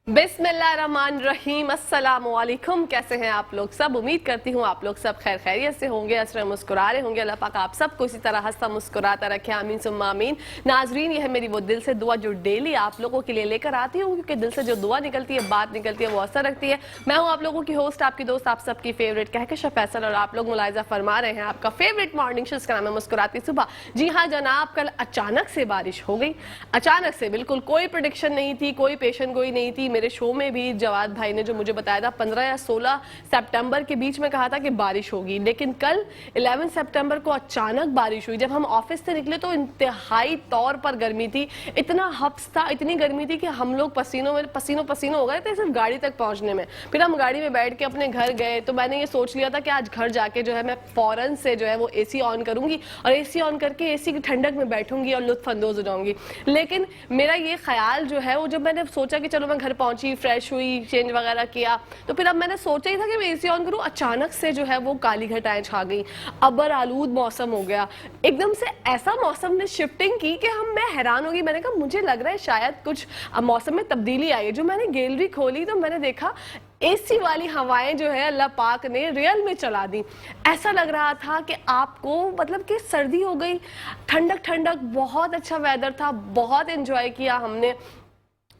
बिस्मिल्लाहिर्रहमानिर्रहीम, अस्सलाम वालेकुम। कैसे हैं आप लोग सब? उम्मीद करती हूँ आप लोग सब खैर खैरियत से होंगे, हंस रहे मुस्कुरा रहे होंगे। अल्लाह पाक आप सबको इसी तरह हंसता मुस्कुराता रखे, आमीन सुम्मा आमीन। नाजरीन, ये है मेरी वो दिल से दुआ जो डेली आप लोगों के लिए लेकर आती हूँ, क्योंकि दिल से जो दुआ निकलती है, बात निकलती है, वो असर रखती है। मैं हूँ आप लोगों की होस्ट, आपकी दोस्त, आप सबकी फेवरेट कहकशा फैसल, और आप लोग मुलाहिजा फरमा रहे हैं आपका फेवरेट मॉर्निंग शो, जिसका नाम है मुस्कुराती सुबह। जी हाँ जनाब, कल अचानक से बारिश हो गई, अचानक से, बिल्कुल कोई प्रेडिक्शन नहीं थी, कोई पेशन गोई नहीं थी। मेरे शो में भी जवाद भाई ने जो मुझे बताया था 15 या 16 सितंबर के बीच में कहा था कि बारिश होगी, लेकिन कल 11 सितंबर को अचानक बारिश हुई। जब हम ऑफिस से निकले तो इंतहाई तौर पर गर्मी थी, इतना हब्स था, इतनी गर्मी थी कि हम लोग पसीनों हो गए थे सिर्फ गाड़ी तक पहुंचने में। फिर हम गाड़ी में बैठ के अपने घर गए, तो मैंने ये सोच लिया था कि आज घर जाके जो है मैं फौरन से जो है वो एसी ऑन करूंगी और एसी ऑन करके एसी की ठंडक में बैठूंगी और लुत्फ अंदोज हो जाऊंगी। लेकिन मेरा ये ख्याल जो है वो, जब मैंने सोचा कि चलो मैं घर पहुंची, फ्रेश हुई, चेंज वगैरह किया, तो फिर अब मैंने सोचा ही था कि मैं एसी ऑन करूं, अचानक से जो है वो काली घटाएं छा गई, अबर आलूद मौसम हो गया, एकदम से ऐसा मौसम ने शिफ्टिंग की कि मैं हैरान हो गई। मैंने कहा मुझे लग रहा है शायद कुछ मौसम में तब्दीली आई है। जो मैंने गैलरी खोली तो मैंने देखा एसी वाली हवाएं जो है अल्लाह पाक ने रियल में चला दी। ऐसा लग रहा था कि आपको मतलब कि सर्दी हो गई, ठंडक ठंडक, बहुत अच्छा वेदर था, बहुत एंजॉय किया हमने।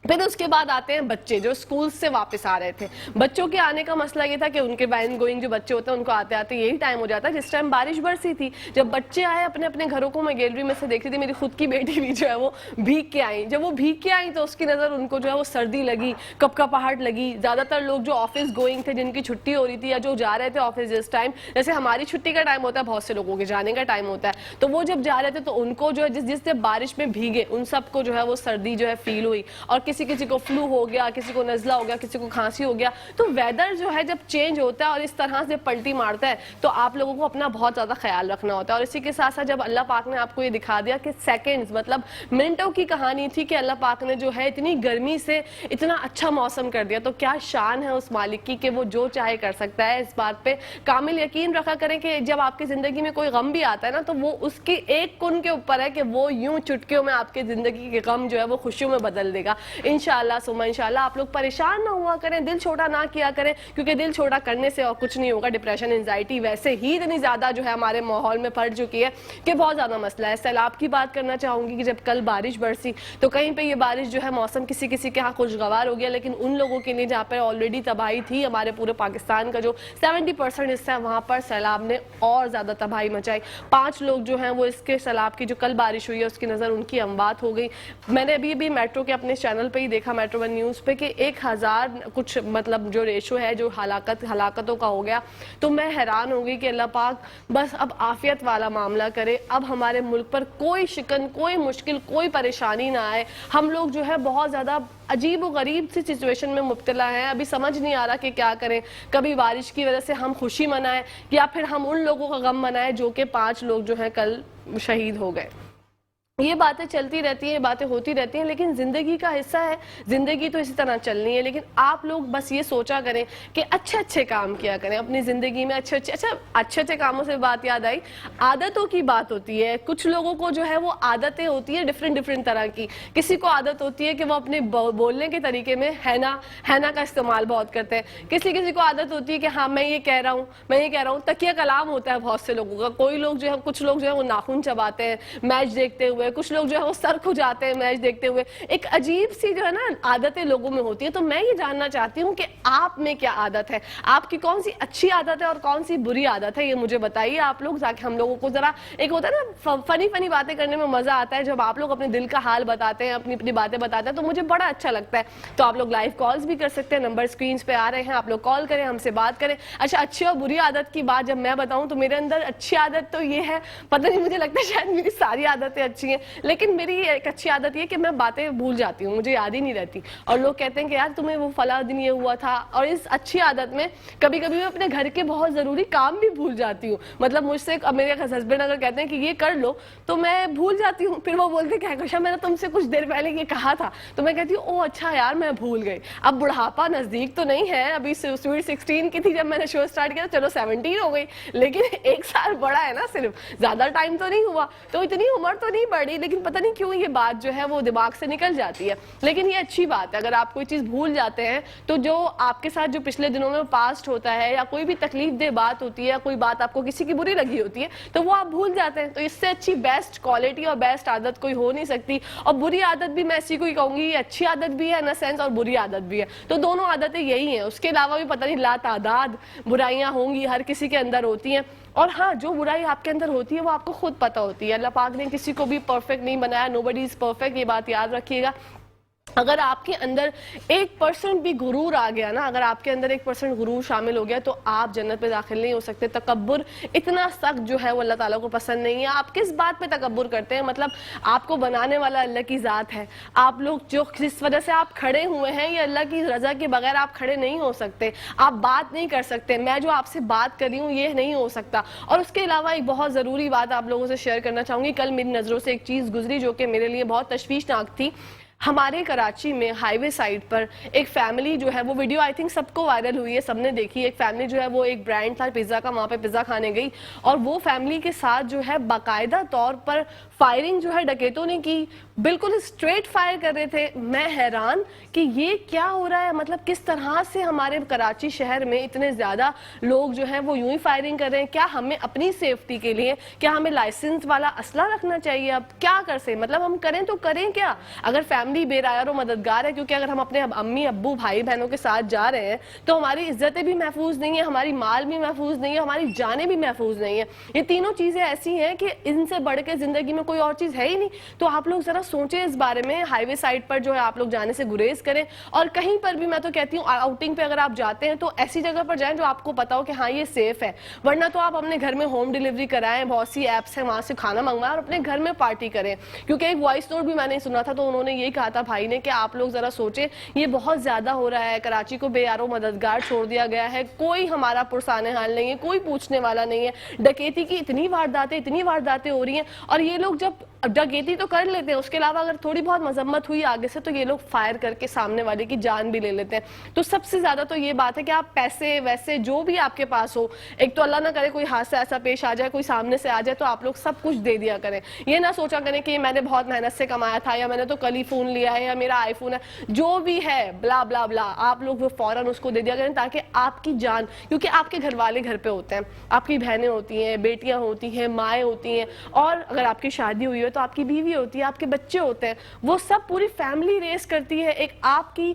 फिर उसके बाद आते हैं बच्चे जो स्कूल से वापस आ रहे थे। बच्चों के आने का मसला ये था कि उनके वैन गोइंग जो बच्चे होते हैं उनको आते आते यही टाइम हो जाता है जिस टाइम बारिश बरसी थी। जब बच्चे आए अपने अपने घरों को, मैं गैलरी में से देख रही थी, मेरी खुद की बेटी भी जो है वो भीग के आई। जब वो भीग के आई तो उसकी नज़र उनको जो है वो सर्दी लगी, कपकपाहट लगी। ज़्यादातर लोग जो ऑफिस गोइंग थे, जिनकी छुट्टी हो रही थी या जो जा रहे थे ऑफिस जिस टाइम, जैसे हमारी छुट्टी का टाइम होता है, बहुत से लोगों के जाने का टाइम होता है, तो वो जब जा रहे थे तो उनको जो है जिस बारिश में भीगे उन सबको जो है वो सर्दी जो है फील हुई, और किसी किसी को फ्लू हो गया, किसी को नज़ला हो गया, किसी को खांसी हो गया। तो वेदर जो है जब चेंज होता है और इस तरह से पलटी मारता है तो आप लोगों को अपना बहुत ज़्यादा ख्याल रखना होता है। और इसी के साथ साथ जब अल्लाह पाक ने आपको ये दिखा दिया कि सेकंड्स मतलब मिनटों की कहानी थी कि अल्लाह पाक ने जो है इतनी गर्मी से इतना अच्छा मौसम कर दिया, तो क्या शान है उस मालिक की कि वो जो चाहे कर सकता है। इस बात पे कामिल यकीन रखा करें कि जब आपकी ज़िंदगी में कोई गम भी आता है ना, तो वो उसकी एक कुन के ऊपर है कि वो यूं चुटकियों में आपकी ज़िंदगी के गम जो है वो खुशियों में बदल देगा इंशाअल्लाह सुमा इंशाअल्लाह। आप लोग परेशान ना हुआ करें, दिल छोटा ना किया करें, क्योंकि दिल छोटा करने से और कुछ नहीं होगा। डिप्रेशन, एंजाइटी वैसे ही इतनी ज़्यादा जो है हमारे माहौल में पड़ चुकी है कि बहुत ज़्यादा मसला है। सैलाब की बात करना चाहूँगी कि जब कल बारिश बरसी तो कहीं पे ये बारिश जो है मौसम किसी किसी के यहाँ खुशगवार हो गया, लेकिन उन लोगों के लिए जहाँ पर ऑलरेडी तबाही थी, हमारे पूरे पाकिस्तान का जो 70% हिस्सा है वहाँ पर सैलाब ने और ज़्यादा तबाही मचाई। 5 लोग जो हैं वो इसके सैलाब की जो कल बारिश हुई है उसकी नज़र उनकी अमवात हो गई। मैंने अभी मेट्रो के अपने चैनल पर ही देखा, मेट्रो वन न्यूज़ पे, कि 1000 कुछ मतलब जो रेशो है जो हलाकतों का हो गया। तो मैं हैरान हो गई कि अल्लाह पाक बस अब आफियत वाला मामला करे, अब हमारे मुल्क पर कोई शिकन, कोई मुश्किल, कोई परेशानी ना आए। हम लोग जो है बहुत ज़्यादा अजीब व गरीब सी सिचुएशन में मुब्तला हैं, अभी समझ नहीं आ रहा कि क्या करें। कभी बारिश की वजह से हम खुशी मनाएं या फिर हम उन लोगों का गम मनाएं जो कि 5 लोग जो हैं कल शहीद हो गए। ये बातें चलती रहती हैं, बातें होती रहती हैं, लेकिन ज़िंदगी का हिस्सा है, ज़िंदगी तो इसी तरह चलनी है। लेकिन आप लोग बस ये सोचा करें कि अच्छे अच्छे काम किया करें अपनी ज़िंदगी में, अच्छे अच्छे कामों से बात याद आई, आदतों की बात होती है। कुछ लोगों को जो है वो आदतें होती है डिफरेंट तरह की। किसी को आदत होती है कि वो अपने बोलने के तरीके में हैना का इस्तेमाल बहुत करते हैं। किसी को आदत होती है कि हाँ मैं ये कह रहा हूँ। तकिया कलाम होता है बहुत से लोगों का। कुछ लोग जो है वो नाखून चबाते हैं मैच देखते हुए, कुछ लोग जो है वो सर खुजाते हैं मैच देखते हुए। एक अजीब सी जो है ना आदतें लोगों में होती है। तो मैं ये जानना चाहती हूँ कि आप में क्या आदत है, आपकी कौन सी अच्छी आदत है और कौन सी बुरी आदत है, ये मुझे बताइए आप लोग, ताकि हम लोगों को जरा, एक होता है ना फनी बातें करने में मजा आता है जब आप लोग अपने दिल का हाल बताते हैं, अपनी बातें बताते हैं, तो मुझे बड़ा अच्छा लगता है। तो आप लोग लाइव कॉल्स भी कर सकते हैं, नंबर स्क्रीन पे आ रहे हैं, आप लोग कॉल करें, हमसे बात करें। अच्छा, अच्छी और बुरी आदत की बात जब मैं बताऊं तो मेरे अंदर अच्छी आदत तो ये है, पता नहीं मुझे लगता है शायद मेरी सारी आदतें अच्छी हैं, लेकिन मेरी एक अच्छी आदत ये कि मैं बातें भूल जाती हूँ, मुझे याद ही नहीं रहती। और लोग कहते हैं कि यार तुम्हें वो फला दिन ये हुआ था। और इस अच्छी आदत में कभी कभी मैं अपने घर के बहुत ज़रूरी काम भी भूल जाती हूँ। मतलब मुझसे मेरे हस्बैंड अगर कहते हैं कि ये कर लो तो मैं भूल जाती हूँ। फिर वो बोलते हैं कि मैंने तुमसे कुछ देर पहले ये कहा था, तो मैं कहती हूँ ओ अच्छा यार मैं भूल गई। अब बुढ़ापा नज़दीक तो नहीं है, अभी स्वीट 16 की थी जब मैंने शो स्टार्ट किया, चलो 17 हो गई, लेकिन 1 साल बड़ा है ना, सिर्फ ज़्यादा टाइम तो नहीं हुआ, तो इतनी उम्र तो नहीं बढ़ पढ़ी, लेकिन पता नहीं क्यों ये बात जो है वो दिमाग से निकल जाती है। लेकिन ये अच्छी बात है, अगर आप कोई चीज़ भूल जाते हैं तो जो आपके साथ जो पिछले दिनों में पास्ट होता है या कोई भी तकलीफ दे बात होती है या कोई बात आपको किसी की बुरी लगी होती है तो वो आप भूल जाते हैं। तो इससे अच्छी बेस्ट क्वालिटी और बेस्ट आदत कोई हो नहीं सकती। और बुरी आदत भी मैं इसी को ही कहूँगी, अच्छी आदत भी है इन सेंस और बुरी आदत भी है। तो दोनों आदतें यही हैं, उसके अलावा भी पता नहीं लातादाद बुराइयां होंगी, हर किसी के अंदर होती हैं। और हाँ, जो बुराई आपके अंदर होती है वो आपको खुद पता होती है। अल्लाह पाक ने किसी को भी परफेक्ट नहीं बनाया, नोबडी इज परफेक्ट, ये बात याद रखिएगा। अगर आपके अंदर 1% भी गुरूर आ गया ना, अगर आपके अंदर 1% गुरूर शामिल हो गया तो आप जन्नत में दाखिल नहीं हो सकते। तकब्बुर इतना सख्त जो है वो अल्लाह ताला को पसंद नहीं है। आप किस बात पे तकब्बुर करते हैं? मतलब आपको बनाने वाला अल्लाह की ज़ात है। आप लोग जो जिस वजह से आप खड़े हुए हैं, ये अल्लाह की रज़ा के बगैर आप खड़े नहीं हो सकते। आप बात नहीं कर सकते, मैं जो आपसे बात कर रही हूँ ये नहीं हो सकता। और उसके अलावा एक बहुत ज़रूरी बात आप लोगों से शेयर करना चाहूँगी। कल मेरी नज़रों से एक चीज़ गुजरी जो कि मेरे लिए बहुत तशवीशनाक थी। हमारे कराची में हाईवे साइड पर एक फैमिली जो है, वो वीडियो आई थिंक सबको वायरल हुई है, सबने देखी। एक फैमिली जो है वो एक ब्रांड था पिज़्ज़ा का, वहाँ पे पिज़्ज़ा खाने गई और वो फैमिली के साथ जो है बाकायदा तौर पर फायरिंग जो है डकैतों ने की। बिल्कुल स्ट्रेट फायर कर रहे थे। मैं हैरान कि ये क्या हो रहा है, मतलब किस तरह से हमारे कराची शहर में इतने ज़्यादा लोग जो हैं वो यूं ही फायरिंग कर रहे हैं। क्या हमें अपनी सेफ्टी के लिए क्या हमें लाइसेंस वाला असला रखना चाहिए? अब क्या कर से, मतलब हम करें तो करें क्या? अगर फैमिली बेरायर और मददगार है, क्योंकि अगर हम अपने अम्मी अब्बू भाई बहनों के साथ जा रहे हैं तो हमारी इज्जतें भी महफूज नहीं है, हमारी माल भी महफूज नहीं है, हमारी जानें भी महफूज नहीं है। ये तीनों चीज़ें ऐसी हैं कि इनसे बढ़ के ज़िंदगी में कोई और चीज़ है ही नहीं। तो आप लोग ज़रा सोचें इस बारे में। हाईवे साइड पर जो है आप लोग जाने से गुरेज करें। और कहीं पर भी मैं तो कहती हूँ आउटिंग पे अगर आप जाते हैं तो ऐसी जगह पर जाएं जो आपको पता हो कि हाँ ये सेफ है। वरना तो आप अपने घर में होम डिलीवरी कराएं, बहुत सी ऐप्स हैं वहाँ से खाना मंगवाएं और अपने घर में पार्टी करें। क्योंकि एक वॉइस नोट भी मैंने सुना था तो उन्होंने यही कहा था भाई ने कि आप लोग ज़रा सोचें, ये बहुत ज़्यादा हो रहा है। कराची को बेयारो मददगार छोड़ दिया गया है, कोई हमारा पुरसाने हाल नहीं है, कोई पूछने वाला नहीं है। डकैती की इतनी वारदातें हो रही हैं और ये लोग जब डकैती तो कर लेते हैं, उसके अलावा अगर थोड़ी बहुत मजम्मत हुई आगे से तो ये लोग फायर करके सामने वाले की जान भी ले लेते हैं। तो सबसे ज्यादा तो ये बात है कि आप पैसे वैसे जो भी आपके पास हो, एक तो अल्लाह ना करे कोई हादसा ऐसा पेश आ जाए, कोई सामने से आ जाए, तो आप लोग सब कुछ दे दिया करें। ये ना सोचा करें कि मैंने बहुत मेहनत से कमाया था या मैंने तो कल ही फोन लिया है या मेरा आईफोन है, जो भी है ब्ला ब्ला ब्ला, आप लोग वो फौरन उसको दे दिया करें ताकि आपकी जान, क्योंकि आपके घर वाले घर पे होते हैं, आपकी बहनें होती हैं, बेटियां होती हैं, माएँ होती हैं, और अगर आपकी शादी हुई है तो आपकी बीवी होती है, आपके बच्चे होते हैं, वो सब पूरी फैमिली रेस करती है। एक आपकी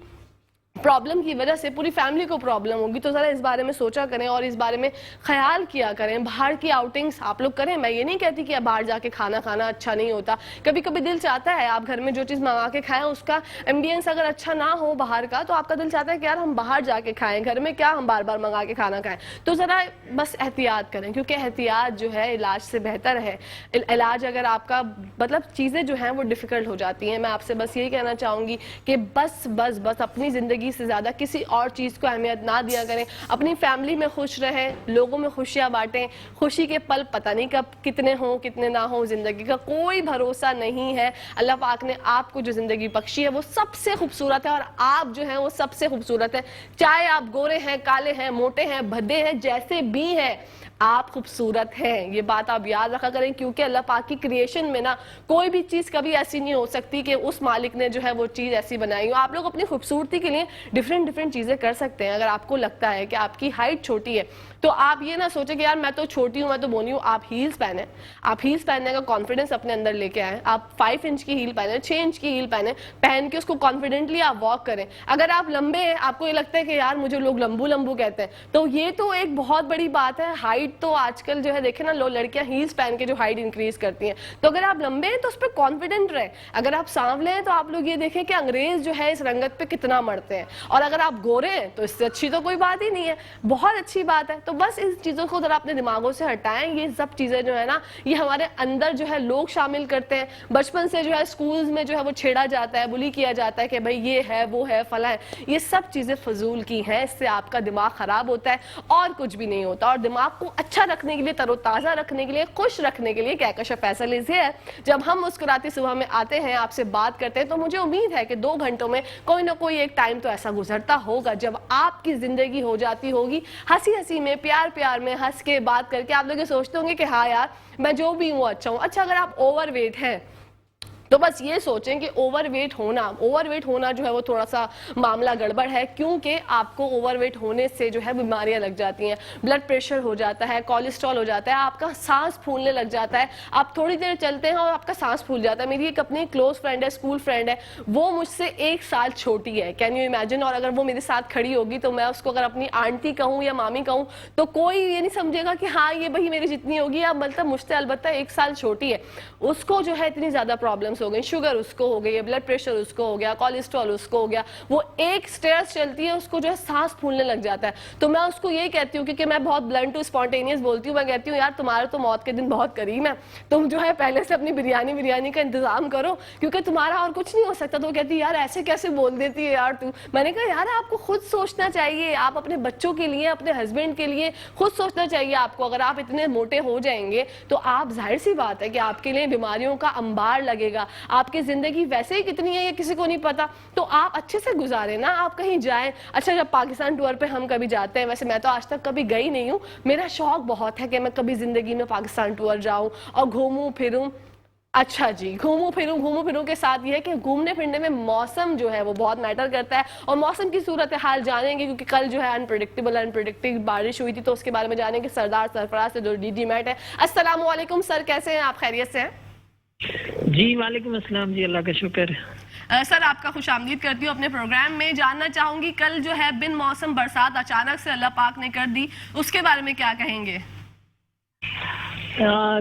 प्रॉब्लम की वजह से पूरी फैमिली को प्रॉब्लम होगी। तो ज़रा इस बारे में सोचा करें और इस बारे में ख्याल किया करें। बाहर की आउटिंग्स आप लोग करें, मैं ये नहीं कहती कि बाहर जाके खाना खाना अच्छा नहीं होता। कभी कभी दिल चाहता है आप घर में जो चीज़ मंगा के खाएं उसका एम्बियंस अगर अच्छा ना हो बाहर का, तो आपका दिल चाहता है कि यार हम बाहर जाके खाएं, घर में क्या हम बार बार मंगा के खाना खाएं। तो ज़रा बस एहतियात करें, क्योंकि एहतियात जो है इलाज से बेहतर है। इलाज अगर आपका मतलब चीज़ें जो हैं वो डिफ़िकल्ट हो जाती हैं। मैं आपसे बस यही कहना चाहूँगी कि बस बस बस अपनी ज़िंदगी से ज़्यादा किसी और चीज़ को अहमियत ना दिया करें। अपनी फैमिली में खुश रहें, लोगों में खुशियाँ बांटें। खुशी के पल पता नहीं कब कितने हों कितने ना हों, ज़िंदगी का कोई भरोसा नहीं है। अल्लाह पाक ने आपको जो ज़िंदगी बख्शी है वो सबसे खूबसूरत है और आप जो हैं वो सबसे खूबसूरत है। चाहे आप गोरे हैं, काले हैं, मोटे हैं, भद्दे हैं, जैसे भी हैं, आप खूबसूरत हैं। ये बात आप याद रखा करें, क्योंकि अल्लाह पाक की क्रिएशन में ना कोई भी चीज़ कभी ऐसी नहीं हो सकती कि उस मालिक ने जो है वो चीज़ ऐसी बनाई हो। आप लोग अपनी खूबसूरती के लिए डिफरेंट चीज़ें कर सकते हैं। अगर आपको लगता है कि आपकी हाइट छोटी है तो आप ये ना सोचें कि यार मैं तो छोटी हूँ, मैं तो बोनी हूँ। आप हील्स पहने, आप हील्स पहनने का कॉन्फिडेंस अपने अंदर लेके आए। आप 5 इंच की हील पहने, 6 इंच की हील पहने, पहन के उसको कॉन्फिडेंटली आप वॉक करें। अगर आप लंबे हैं, आपको ये लगता है कि यार मुझे लोग लंबू लंबू कहते हैं, तो ये तो एक बहुत बड़ी बात है। हाइट तो आजकल जो है देखे ना, लड़कियां हील्स पहन के जो हाइट इंक्रीज करती हैं। तो अगर आप लंबे हैं तो उस पर कॉन्फिडेंट रहे। अगर आप सांवले हैं तो आप लोग ये देखें कि अंग्रेज जो है इस रंगत पे कितना मरते हैं, और अगर आप गोरे हैं तो इससे अच्छी तो कोई बात ही नहीं है। बहुत अच्छी बात है। तो बस इन चीज़ों को जरा अपने दिमागों से हटाएं। ये सब चीज़ें जो है ना, ये हमारे अंदर जो है लोग शामिल करते हैं। बचपन से जो है स्कूल्स में जो है वो छेड़ा जाता है, बुली किया जाता है कि भाई ये है, वो है, फला है। ये सब चीज़ें फजूल की हैं। इससे आपका दिमाग खराब होता है और कुछ भी नहीं होता। और दिमाग को अच्छा रखने के लिए, तरोताज़ा रखने के लिए, खुश रखने के लिए कहकशां फैसल इज़ हियर। जब हम मुस्कुराती सुबह में आते हैं, आपसे बात करते हैं, तो मुझे उम्मीद है कि 2 घंटों में कोई ना कोई एक टाइम तो ऐसा गुजरता होगा जब आपकी जिंदगी हो जाती होगी हंसी हंसी में, प्यार प्यार में, हंस के बात करके। आप लोग ये सोचते होंगे कि हाँ यार मैं जो भी हूँ अच्छा हूँ। अच्छा, अगर आप ओवरवेट हैं تو بس یہ سوچیں کہ اوور ویٹ ہونا جو ہے وہ تھوڑا سا معاملہ گڑبڑ ہے، کیونکہ آپ کو اوور ویٹ ہونے سے جو ہے بیماریاں لگ جاتی ہیں، بلڈ پریشر ہو جاتا ہے، کولیسٹرول ہو جاتا ہے، آپ کا سانس پھولنے لگ جاتا ہے، آپ تھوڑی دیر چلتے ہیں اور آپ کا سانس پھول جاتا ہے۔ میری ایک اپنی کلوز فرینڈ ہے، اسکول فرینڈ ہے، وہ مجھ سے 1 سال چھوٹی ہے، کین یو امیجن؟ اور اگر وہ میرے ساتھ کھڑی ہوگی تو میں اس کو اگر اپنی آنٹی کہوں یا مامی کہوں تو کوئی یہ نہیں سمجھے گا کہ ہاں یہ بھائی میری جتنی ہوگی، اب مطلب مجھ سے البتہ 1 سال چھوٹی ہے۔ اس کو جو ہے اتنی زیادہ پرابلمس ہو گئی، شوگر اس کو ہو گئی ہے، بلڈ پریشر اس کو ہو گیا، کولیسٹرول اس کو ہو گیا، وہ ایک سٹیئرز چلتی ہے اس کو جو ہے سانس پھولنے لگ جاتا ہے۔ تو میں اس کو یہی کہتی ہوں، کیونکہ میں بہت بلنٹ ٹو اسپونٹینیس بولتی ہوں، میں کہتی ہوں یار تمہارا تو موت کے دن بہت قریب ہے، تم جو ہے پہلے سے اپنی بریانی کا انتظام کرو، کیونکہ تمہارا اور کچھ نہیں ہو سکتا۔ تو وہ کہتی ہے یار ایسے کیسے بول دیتی ہے یار تو؟ میں نے کہا یار آپ کو خود سوچنا چاہیے، آپ اپنے بچوں کے لیے، اپنے ہسبینڈ کے لیے خود سوچنا چاہیے آپ کو۔ اگر آپ اتنے موٹے ہو جائیں گے تو آپ ظاہر سی بات ہے کہ آپ کے لیے بیماریوں کا انبار لگے گا، آپ کی زندگی ویسے ہی کتنی ہے یہ کسی کو نہیں پتا، تو آپ اچھے سے گزاریں نا، آپ کہیں جائیں۔ اچھا جب پاکستان ٹور پہ ہم کبھی جاتے ہیں، ویسے میں تو آج تک کبھی گئی نہیں ہوں، میرا شوق بہت ہے کہ میں کبھی زندگی میں پاکستان ٹور جاؤں اور گھوموں پھروں۔ اچھا جی، گھوموں پھروں کے ساتھ یہ ہے کہ گھومنے پھرنے میں موسم جو ہے وہ بہت میٹر کرتا ہے، اور موسم کی صورتحال جانیں گے، کیونکہ کل جو ہے انپریڈکٹیبل بارش ہوئی تھی، تو اس کے بارے میں جانیں گے سردار سرفراز سے جو ڈی جی میٹ ہے۔ السلام علیکم سر، کیسے ہیں آپ؟ خیریت سے ہیں؟ جی وعلیکم السلام جی، اللہ کا شکر۔ سر آپ کا خوش آمدید کرتی ہوں اپنے پروگرام میں۔ جاننا چاہوں گی کل جو ہے بن موسم برسات اچانک سے اللہ پاک نے کر دی، اس کے بارے میں کیا کہیں گے؟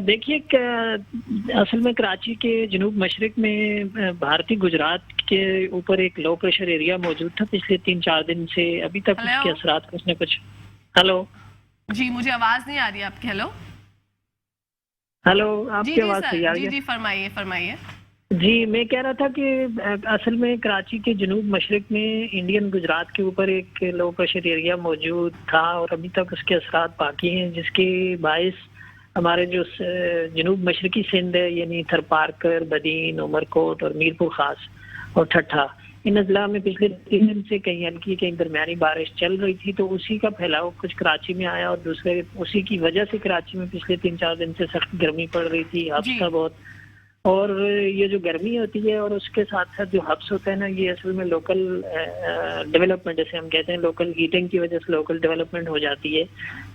دیکھیے اصل میں کراچی کے جنوب مشرق میں بھارتی گجرات کے اوپر ایک لو پریشر ایریا موجود تھا پچھلے 3-4 دن سے، ابھی تک اس کے اثرات کچھ نہ کچھ۔ ہلو جی، مجھے آواز نہیں آ رہی آپ کی۔ ہلو آپ کی آواز صحیح آ رہی ہے؟ جی فرمائیے۔ جی میں کہہ رہا تھا کہ اصل میں کراچی کے جنوب مشرق میں انڈین گجرات کے اوپر ایک لو پریشر ایریا موجود تھا، اور ابھی تک اس کے اثرات باقی ہیں، جس کے باعث ہمارے جو جنوب مشرقی سندھ ہے، یعنی تھرپارکر، بدین، عمر کوٹ اور میر پور خاص اور ٹھٹھا، ان اضلاع میں پچھلے 3 دن سے کہیں ہلکی کہیں درمیانی بارش چل رہی تھی، تو اسی کا پھیلاؤ کچھ کراچی میں آیا، اور دوسرے اسی کی وجہ سے کراچی میں پچھلے 3-4 دن سے سخت گرمی پڑ رہی تھی، حبس تھا بہت۔ اور یہ جو گرمی ہوتی ہے اور اس کے ساتھ ساتھ جو حبس ہوتا ہے نا، یہ اصل میں لوکل ڈیولپمنٹ جیسے ہم کہتے ہیں، لوکل ہیٹنگ کی وجہ سے لوکل ڈیولپمنٹ ہو جاتی ہے،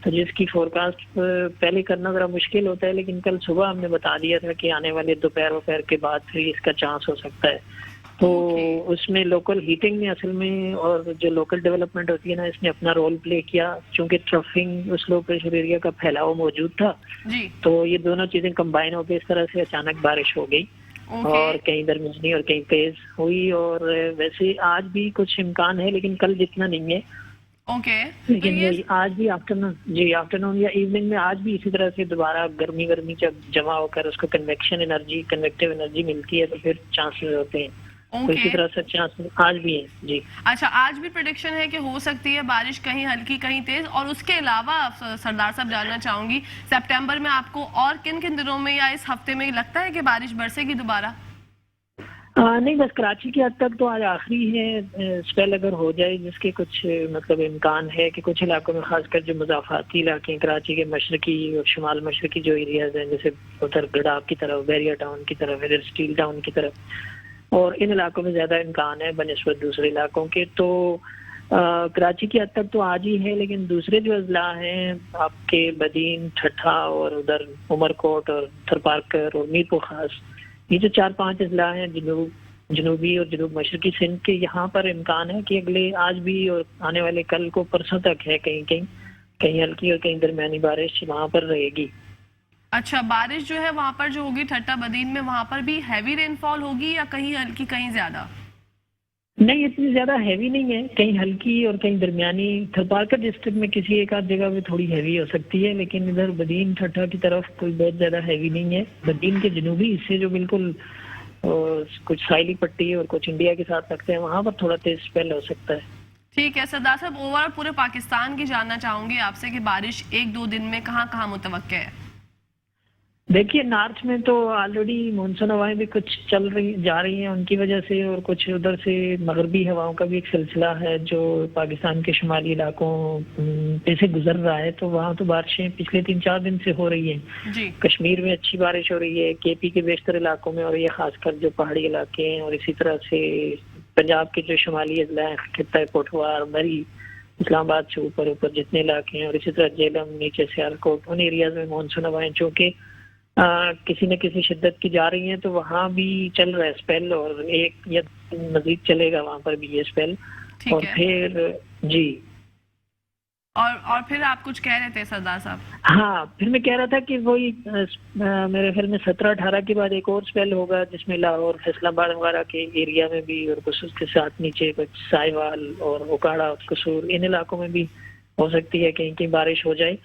تو جس کی فورکاسٹ پہلے کرنا ذرا مشکل ہوتا ہے، لیکن کل صبح ہم نے بتا دیا تھا کہ آنے والے دوپہر کے بعد پھر اس کا چانس ہو سکتا ہے۔ تو اس میں لوکل ہیٹنگ میں اصل میں اور جو لوکل ڈیولپمنٹ ہوتی ہے نا، اس نے اپنا رول پلے کیا، چونکہ ٹرفنگ اس لو پریشر ایریا کا پھیلاؤ موجود تھا، تو یہ دونوں چیزیں کمبائن ہو کے اس طرح سے اچانک بارش ہو گئی، اور کہیں درمیانی اور کہیں تیز ہوئی، اور ویسے آج بھی کچھ امکان ہے لیکن کل جتنا نہیں ہے۔ لیکن آج بھی آفٹرنون یا ایوننگ میں آج بھی اسی طرح سے دوبارہ گرمی جب جمع ہو کر اس کو کنویکٹیو انرجی ملتی ہے، تو پھر چانسز ہوتے ہیں، تو اسی طرح سے چانس آج بھی ہے۔ جی اچھا، آج بھی پریڈکشن ہے کہ ہو سکتی ہے بارش کہیں ہلکی کہیں تیز، اور اس کے علاوہ سردار صاحب جاننا چاہوں گی سپٹمبر میں آپ کو اور کن دنوں میں یا اس ہفتے میں لگتا ہے کہ بارش برسے گی دوبارہ؟ نہیں، بس کراچی کے حد تک تو آج آخری ہے، اسپیل اگر ہو جائے جس کے کچھ مطلب امکان ہے کہ کچھ علاقوں میں، خاص کر جو مضافاتی علاقے ہیں کراچی کے مشرقی اور شمال مشرقی جو ایریاز ہیں، جیسے ادھر گڈاب کی طرف، بیریا ٹاؤن کی طرف، ادھر اسٹیل ٹاؤن کی طرف، اور ان علاقوں میں زیادہ امکان ہے بنسبت دوسرے علاقوں کے، تو کراچی کی حد تک تو آج ہی ہے، لیکن دوسرے جو اضلاع ہیں آپ کے بدین، ٹھٹھا اور ادھر عمر کوٹ اور تھرپارکر اور میر پور خاص، یہ جو 4-5 اضلاع ہیں جنوبی اور جنوب مشرقی سندھ کے، یہاں پر امکان ہے کہ اگلے آج بھی اور آنے والے کل کو پرسوں تک ہے، کہیں ہلکی اور کہیں درمیانی بارش وہاں پر رہے گی۔ اچھا، بارش جو ہے وہاں پر جو ہوگی ٹھٹھا بدین میں، وہاں پر بھی ہیوی رین فال ہوگی یا کہیں ہلکی کہیں زیادہ؟ نہیں، اتنی زیادہ ہیوی نہیں ہے، کہیں ہلکی اور کہیں درمیانی۔ تھرپارکر ڈسٹرکٹ میں کسی ایک آدھ جگہ پہ تھوڑی ہیوی ہو سکتی ہے، لیکن ادھر بدین ٹھٹھا کی طرف کوئی بہت زیادہ ہیوی نہیں ہے۔ بدین کے جنوبی حصے جو بالکل کچھ ساحلی پٹی اور کچھ انڈیا کے ساتھ لگتے ہیں، وہاں پر تھوڑا تیز اسپیل ہو سکتا ہے۔ ٹھیک ہے سردار صاحب، اوور پورے پاکستان کی جاننا چاہوں گی آپ سے کہ بارش 1-2 دن میں کہاں متوقع ہے؟ देखिए नॉर्थ में तो ऑलरेडी मानसून हवाएं भी कुछ जा रही हैं उनकी वजह से, और कुछ उधर से मगरबी हवाओं का भी एक सिलसिला है जो पाकिस्तान के शुमाली इलाकों पे से गुजर रहा है। तो वहाँ तो बारिशें पिछले 3-4 दिन से हो रही हैं जी। कश्मीर में अच्छी बारिश हो रही है, केपी के बेशतर इलाकों में, और ये खासकर जो पहाड़ी इलाके हैं, और इसी तरह से पंजाब के जो शुमाली अजला हैं, खित्ता पोठवार, मरी, इस्लामाबाद से ऊपर ऊपर जितने इलाके हैं, और इसी तरह जेलम, नीचे सियालकोट, उन एरियाज में मानसून हवाएं चूँकि किसी न किसी शिद्दत की जा रही हैं, तो वहाँ भी चल रहा है स्पेल, और एक या मजीद चलेगा वहाँ पर भी ये स्पेल। और फिर जी, और फिर आप कुछ कह रहे थे सरदार साहब? हाँ, फिर मैं कह रहा था कि वही मेरे ख्याल में 17-18 के बाद एक और स्पेल होगा जिसमें लाहौर, फैसलाबाद वगैरह के एरिया में भी, और कुछ उसके साथ नीचे कुछ साहिवाल और ओकाड़ा, कसूर, इन इलाकों में भी हो सकती है कहीं कहीं बारिश हो जाए।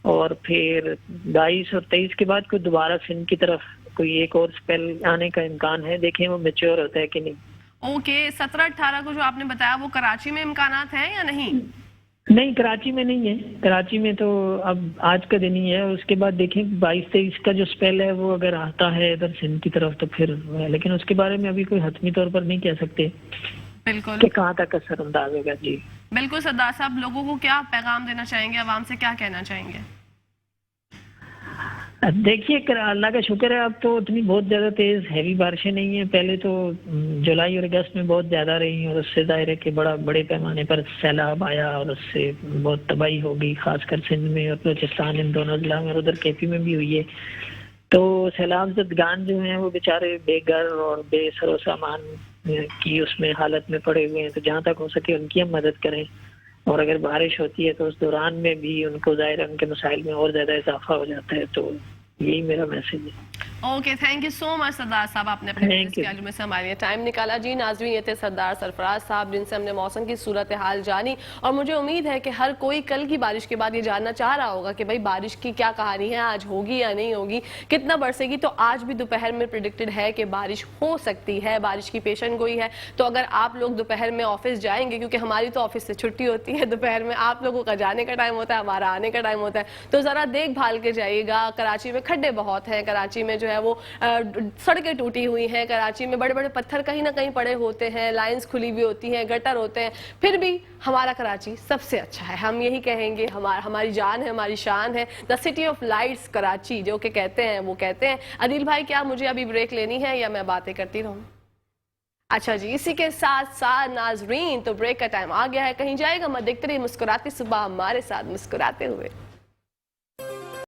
और फिर 22 और 23 के बाद कोई दोबारा सिंध की तरफ कोई एक और स्पेल आने का इम्कान है, देखें वो मैच्योर होता है कि नहीं। ओके, 17-18 को जो आपने बताया वो कराची में इम्कानात हैं या नहीं? नहीं, कराची में नहीं है, कराची में तो अब आज का दिन ही है, उसके बाद देखें 22-23 का जो स्पेल है वो अगर आता है इधर सिंध की तरफ तो फिर, लेकिन उसके बारे में अभी कोई हतमी तौर पर नहीं कह सकते बिल्कुल कि कहाँ तक असर अंदाज होगा। जी बिल्कुल सरदार साहब, लोगों को क्या पैगाम देना चाहेंगे, आवाम से क्या कहना चाहेंगे? देखिए अल्लाह का शुक्र है अब तो उतनी बहुत ज़्यादा तेज़ हैवी बारिशें नहीं हैं, पहले तो जुलाई और अगस्त में बहुत ज़्यादा रही, और उससे ज़ाहिर है कि बड़े पैमाने पर सैलाब आया और उससे बहुत तबाही हो गई, खासकर सिंध में और बलूचिस्तान, इन दोनों जिला में, और उधर केपी में भी हुई है। तो सैलाब ज़दगान जो हैं वो बेचारे बेघर और बेसरो सामान की उसमें हालत में पड़े हुए हैं, तो जहाँ तक हो सके उनकी हम मदद करें, और अगर बारिश होती है तो उस दौरान में भी उनको ज़ाहिर है उनके मसाइल में और ज़्यादा इजाफा हो जाता है। तो यही मेरा मैसेज है। Okay, thank you so much Sardar Sahab, आपने अपने में से हमारे लिए टाइम निकाला। जी नाज़रीन, ये थे सरदार सरफराज साहब जिनसे हमने मौसम की सूरत हाल जानी, और मुझे उम्मीद है कि हर कोई कल की बारिश के बाद ये जानना चाह रहा होगा कि भाई बारिश की क्या कहानी है, आज होगी या नहीं होगी, कितना बरसेगी। तो आज भी दोपहर में प्रिडिक्टेड है कि बारिश हो सकती है, बारिश की पेशन गोई है। तो अगर आप लोग दोपहर में ऑफिस जाएंगे, क्योंकि हमारी तो ऑफिस से छुट्टी होती है, दोपहर में आप लोगों का जाने का टाइम होता है, हमारा आने का टाइम होता है, तो ज़रा देखभाल के जाइएगा। कराची में खड्डे बहुत हैं, कराची में जो है वो सड़कें टूटी हुई हैं, कराची में बड़े बड़े पत्थर कहीं ना कहीं पड़े होते हैं, लाइंस खुली हुई होती हैं, गटर होते हैं, फिर भी हमारा कराची सबसे अच्छा है, हम यही कहेंगे। हमारी जान है, हमारी शान है, the city of lights Karachi जो कि कहते हैं वो कहते हैं। अदिल भाई, क्या मुझे अभी ब्रेक लेनी है या मैं बातें करती रहूं? अच्छा जी, इसी के साथ साथ नाजरीन तो ब्रेक का टाइम आ गया है, कहीं जाएगा मत, देखते रहिए मुस्कुराती सुबह हमारे साथ मुस्कुराते हुए।